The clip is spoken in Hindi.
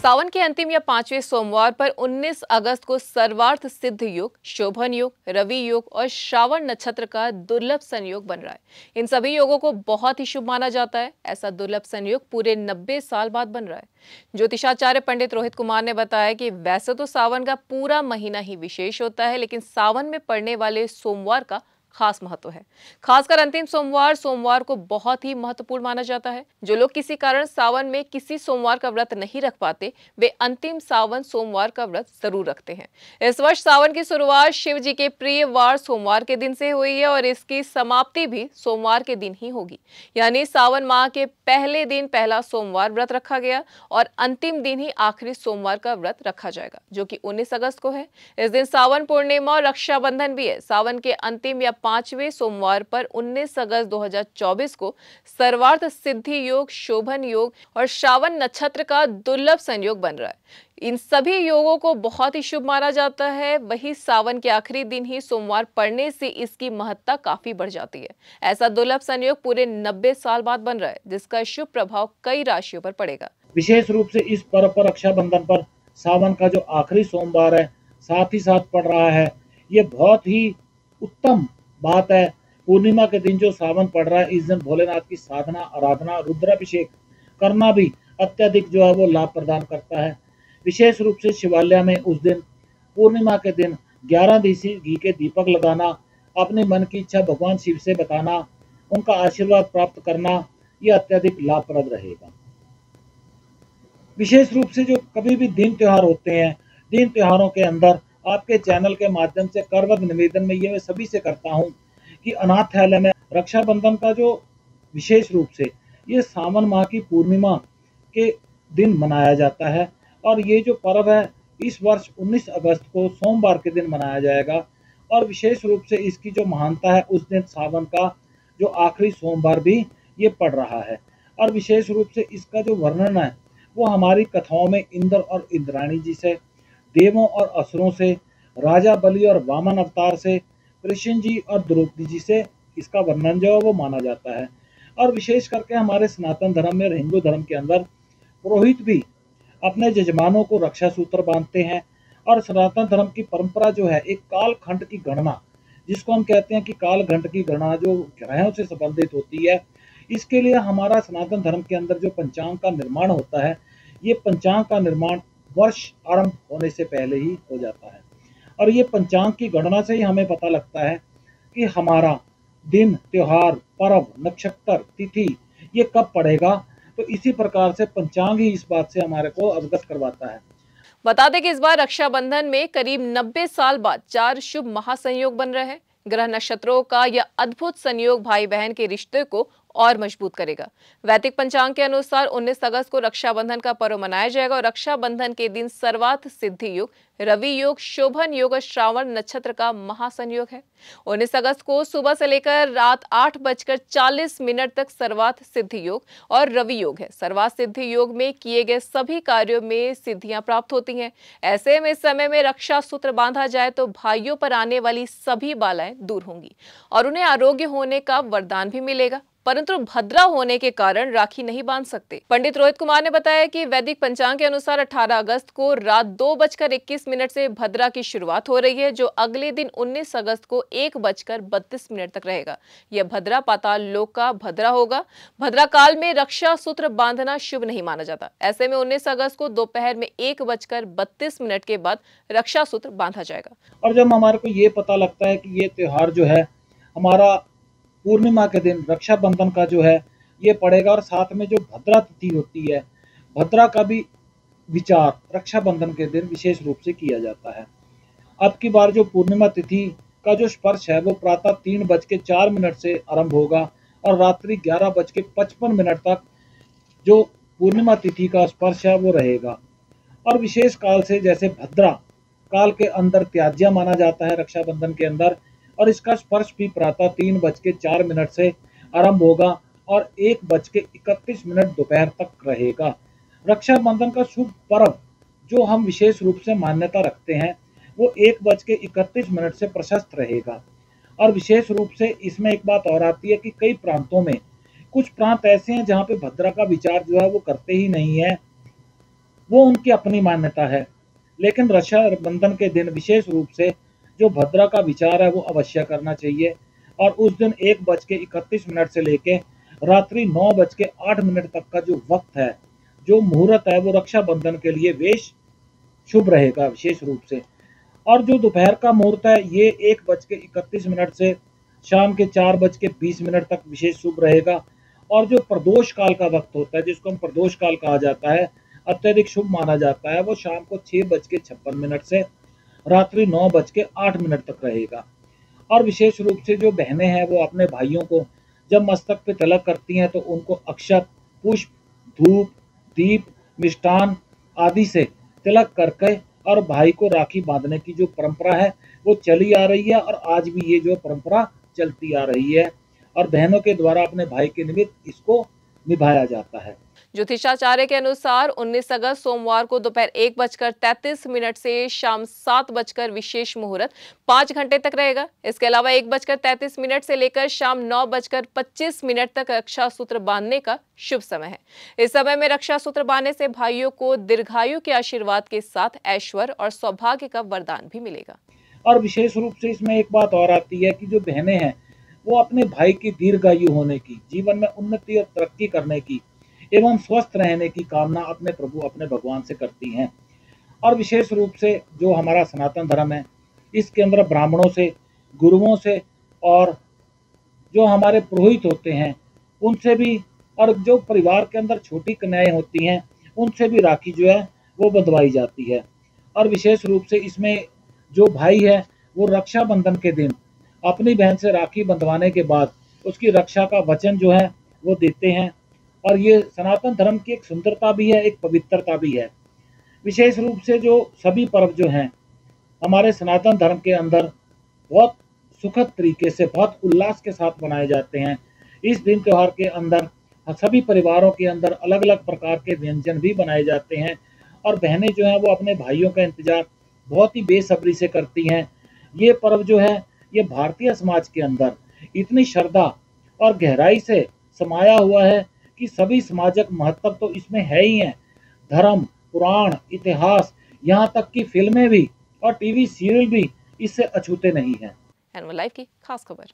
सावन के अंतिम या पांचवें सोमवार पर 19 अगस्त को सर्वार्थ सिद्ध योग, शोभन योग, रवि योग और श्रावण नक्षत्र का दुर्लभ संयोग बन रहा है। इन सभी योगों को बहुत ही शुभ माना जाता है। ऐसा दुर्लभ संयोग पूरे 90 साल बाद बन रहा है। ज्योतिषाचार्य पंडित रोहित कुमार ने बताया कि वैसे तो सावन का पूरा महीना ही विशेष होता है, लेकिन सावन में पड़ने वाले सोमवार का खास महत्व है। खासकर अंतिम सोमवार को बहुत ही महत्वपूर्ण माना जाता है। जो लोग किसी कारण सावन में किसी सोमवार का व्रत नहीं रख पाते, वे अंतिम सावन सोमवार का व्रत जरूर रखते हैं। इस वर्ष सावन की शुरुआत शिव जी के प्रिय वार सोमवार के दिन से हुई है और इसकी समाप्ति भी सोमवार के दिन ही होगी। यानी सावन माह के पहले दिन पहला सोमवार व्रत रखा गया और अंतिम दिन ही आखिरी सोमवार का व्रत रखा जाएगा, जो कि 19 अगस्त को है। इस दिन सावन पूर्णिमा और रक्षाबंधन भी है। सावन के अंतिम या पांचवें सोमवार पर 19 अगस्त 2024 को सर्वार्थ सिद्धि योग, शोभन योग और श्रावण नक्षत्र का दुर्लभ संयोग बन रहा है। इन सभी योगों को बहुत ही शुभ माना जाता है। वही सावन के आखिरी दिन ही सोमवार पड़ने से इसकी महत्ता काफी बढ़ जाती है। ऐसा दुर्लभ संयोग पूरे 90 साल बाद बन रहा है, जिसका शुभ प्रभाव कई राशियों पर पड़ेगा। विशेष रूप से इस पर्व पर, रक्षाबंधन पर, सावन का जो आखिरी सोमवार है साथ ही साथ पड़ रहा है, ये बहुत ही उत्तम बात है। पूर्णिमा के दिन जो सावन पड़ रहा है, इस दिन भोलेनाथ की साधना, आराधना, रुद्राभिषेक करना भी अत्यधिक जो है वो लाभ प्रदान करता है। विशेष रूप से शिवालय में उस दिन पूर्णिमा के दिन 11 देसी घी के दीपक लगाना, अपने मन की इच्छा भगवान शिव से बताना, उनका आशीर्वाद प्राप्त करना, ये अत्यधिक लाभप्रद रहेगा। विशेष रूप से जो कभी भी दिन त्योहार होते हैं, दिन त्योहारों के अंदर आपके चैनल के माध्यम से करवत निवेदन में ये मैं सभी से करता हूँ कि अनाथालय में रक्षाबंधन का जो विशेष रूप से ये सावन माह की पूर्णिमा के दिन मनाया जाता है और ये जो पर्व है इस वर्ष 19 अगस्त को सोमवार के दिन मनाया जाएगा और विशेष रूप से इसकी जो महानता है, उस दिन सावन का जो आखिरी सोमवार भी ये पड़ रहा है और विशेष रूप से इसका जो वर्णन है वो हमारी कथाओं में इंद्र और इंद्राणी जी से, देवों और असुरों से, राजा बलि और वामन अवतार से, कृष्ण जी और द्रौपदी जी से इसका वर्णन जो है वो माना जाता है। और विशेष करके हमारे सनातन धर्म में, हिंदू धर्म के अंदर पुरोहित भी अपने जजमानों को रक्षा सूत्र बांधते हैं और सनातन धर्म की परंपरा जो है एक काल खंड की गणना, जिसको हम कहते हैं कि काल खंड की गणना जो ग्रहों से संबंधित होती है, इसके लिए हमारा सनातन धर्म के अंदर जो पंचांग का निर्माण होता है, ये पंचांग का निर्माण वर्ष आरंभ होने से पहले ही हो जाता है और ये पंचांग की गणना से ही हमें पता लगता है कि हमारा दिन, त्योहार, पर्व, नक्षत्र, तिथि ये कब पड़ेगा। तो इसी प्रकार से पंचांग ही इस बात से हमारे को अवगत करवाता है। बता दें कि इस बार रक्षाबंधन में करीब 90 साल बाद 4 शुभ महासंयोग बन रहे हैं। ग्रह नक्षत्रों का यह अद्भुत संयोग भाई बहन के रिश्ते को और मजबूत करेगा। वैदिक पंचांग के अनुसार 19 अगस्त को रक्षाबंधन का पर्व मनाया जाएगा और रक्षाबंधन के दिन सर्वार्थ सिद्धि योग, रवि योग, शोभन योग और श्रावण नक्षत्र का महासंयोग है। 19 अगस्त को सुबह से लेकर रात 8:40 तक सर्वार्थ सिद्धि योग और रवि योग है। सर्वार्थ सिद्धि योग में किए गए सभी कार्यों में सिद्धियां प्राप्त होती हैं। ऐसे में इस समय में रक्षा सूत्र बांधा जाए तो भाइयों पर आने वाली सभी बालाएं दूर होंगी और उन्हें आरोग्य होने का वरदान भी मिलेगा। परंतु भद्रा होने के कारण राखी नहीं बांध सकते। पंडित रोहित कुमार ने बताया कि वैदिक पंचांग के अनुसार 18 अगस्त को रात 2:21 से भद्रा की शुरुआत हो रही है, जो अगले दिन 19 अगस्त को 1:32 तक रहेगा। यह भद्रा पाताल लोक का भद्रा होगा। भद्रा काल में रक्षा सूत्र बांधना शुभ नहीं माना जाता। ऐसे में 19 अगस्त को दोपहर में 1:32 के बाद रक्षा सूत्र बांधा जाएगा। और जब हमारे को ये पता लगता है कि ये त्योहार जो है हमारा पूर्णिमा के दिन रक्षाबंधन का जो है ये पड़ेगा और साथ में जो भद्रा तिथि होती है, भद्रा का भी विचार रक्षाबंधन के दिन विशेष रूप से किया जाता है। अब की बार जो पूर्णिमा तिथि का जो स्पर्श है वो प्रातः 3:04 से आरंभ होगा और रात्रि 11:55 तक जो पूर्णिमा तिथि का स्पर्श है वो रहेगा। और विशेष काल से, जैसे भद्रा काल के अंदर त्याज्य माना जाता है रक्षाबंधन के अंदर, और इसका स्पर्श भी प्रातः 3:04 से आरंभ होगा और 1:31 दोपहर तक रहेगा। रक्षाबंधन का शुभ पर्व जो हम विशेष रूप से मान्यता रखते हैं वो 1:31 से प्रशस्त रहेगा। और विशेष रूप से इसमें एक बात और आती है कि कई प्रांतों में, कुछ प्रांत ऐसे हैं जहाँ पे भद्रा का विचार जो है वो करते ही नहीं है वो उनकी अपनी मान्यता है। लेकिन रक्षाबंधन के दिन विशेष रूप से जो भद्रा का विचार है वो अवश्य करना चाहिए। और उस दिन 1:31 से लेके रात्रि 9:08 तक का जो वक्त है, जो मुहूर्त है, वो रक्षाबंधन के लिए बेश शुभ रहेगा विशेष रूप से। और जो दोपहर का मुहूर्त है ये 1:31 से शाम के 4:20 तक विशेष शुभ रहेगा। और जो प्रदोष काल का वक्त होता है, जिसको हम प्रदोष काल कहा जाता है, अत्यधिक शुभ माना जाता है, वो शाम को 6:56 से रात्रि 9:08 तक रहेगा। और विशेष रूप से जो बहनें हैं वो अपने भाइयों को जब मस्तक पे तिलक करती हैं तो उनको अक्षत, पुष्प, धूप, दीप, मिष्टान आदि से तिलक करके और भाई को राखी बांधने की जो परंपरा है वो चली आ रही है और आज भी ये जो परंपरा चलती आ रही है और बहनों के द्वारा अपने भाई के निमित्त इसको निभाया जाता है। ज्योतिषाचार्य के अनुसार 19 अगस्त सोमवार को दोपहर 1:33 से शाम 7 विशेष मुहूर्त 5 घंटे तक रहेगा। इसके अलावा 1:33 से लेकर शाम 9:25 तक रक्षा सूत्र बांधने का शुभ समय है। इस समय में रक्षा सूत्र बांधने से भाइयों को दीर्घायु के आशीर्वाद के साथ ऐश्वर्य और सौभाग्य का वरदान भी मिलेगा। और विशेष रूप से इसमें एक बात और आती है कि जो बहनें हैं वो अपने भाई की दीर्घायु होने की, जीवन में उन्नति और तरक्की करने की एवं स्वस्थ रहने की कामना अपने प्रभु, अपने भगवान से करती हैं। और विशेष रूप से जो हमारा सनातन धर्म है इसके अंदर ब्राह्मणों से, गुरुओं से और जो हमारे पुरोहित होते हैं उनसे भी, और जो परिवार के अंदर छोटी कन्याएं होती हैं उनसे भी राखी जो है वो बंधवाई जाती है। और विशेष रूप से इसमें जो भाई है वो रक्षाबंधन के दिन अपनी बहन से राखी बंधवाने के बाद उसकी रक्षा का वचन जो है वो देते हैं। और ये सनातन धर्म की एक सुंदरता भी है, एक पवित्रता भी है। विशेष रूप से जो सभी पर्व जो हैं हमारे सनातन धर्म के अंदर बहुत सुखद तरीके से, बहुत उल्लास के साथ मनाए जाते हैं। इस दिन त्योहार के अंदर सभी परिवारों के अंदर अलग अलग प्रकार के व्यंजन भी बनाए जाते हैं और बहनें जो हैं वो अपने भाइयों का इंतजार बहुत ही बेसब्री से करती हैं। ये पर्व जो है ये भारतीय समाज के अंदर इतनी श्रद्धा और गहराई से समाया हुआ है कि सभी सामाजिक महत्व तो इसमें है ही है। धर्म, पुराण, इतिहास, यहाँ तक कि फिल्में भी और टीवी सीरियल भी इससे अछूते नहीं हैं। एनएमआर लाइव की खास खबर।